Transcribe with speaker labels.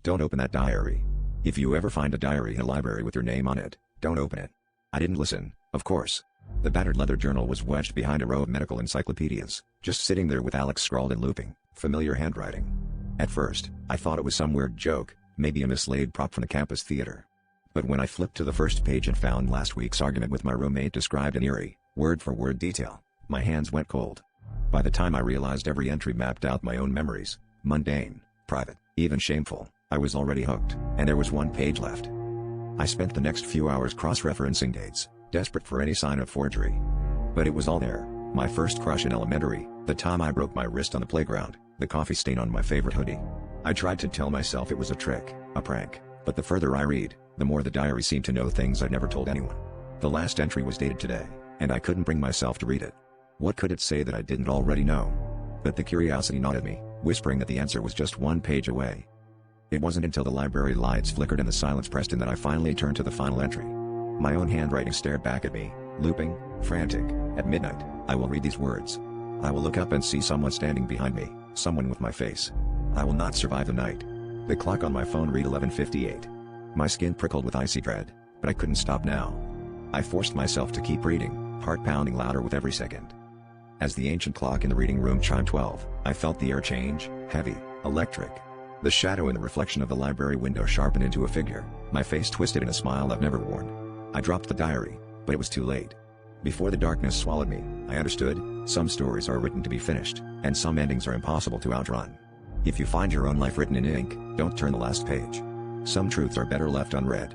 Speaker 1: Don't open that diary. If you ever find a diary in a library with your name on it, don't open it. I didn't listen, of course. The battered leather journal was wedged behind a row of medical encyclopedias, just sitting there with Alex scrawled in looping, familiar handwriting. At first, I thought it was some weird joke, maybe a mislaid prop from the campus theater. But when I flipped to the first page and found last week's argument with my roommate described in eerie, word-for-word detail, my hands went cold. By the time I realized every entry mapped out my own memories, mundane, private, even shameful, I was already hooked, and there was one page left. I spent the next few hours cross-referencing dates, desperate for any sign of forgery. But it was all there: my first crush in elementary, the time I broke my wrist on the playground, the coffee stain on my favorite hoodie. I tried to tell myself it was a trick, a prank, but the further I read, the more the diary seemed to know things I'd never told anyone. The last entry was dated today, and I couldn't bring myself to read it. What could it say that I didn't already know? But the curiosity gnawed at me, whispering that the answer was just one page away. It wasn't until the library lights flickered and the silence pressed in that I finally turned to the final entry. My own handwriting stared back at me, looping, frantic. At midnight, I will read these words. I will look up and see someone standing behind me, someone with my face. I will not survive the night. The clock on my phone read 11:58. My skin prickled with icy dread, but I couldn't stop now. I forced myself to keep reading, heart pounding louder with every second. As the ancient clock in the reading room chimed 12, I felt the air change, heavy, electric. The shadow in the reflection of the library window sharpened into a figure, my face twisted in a smile I've never worn. I dropped the diary, but it was too late. Before the darkness swallowed me, I understood: some stories are written to be finished, and some endings are impossible to outrun. If you find your own life written in ink, don't turn the last page. Some truths are better left unread.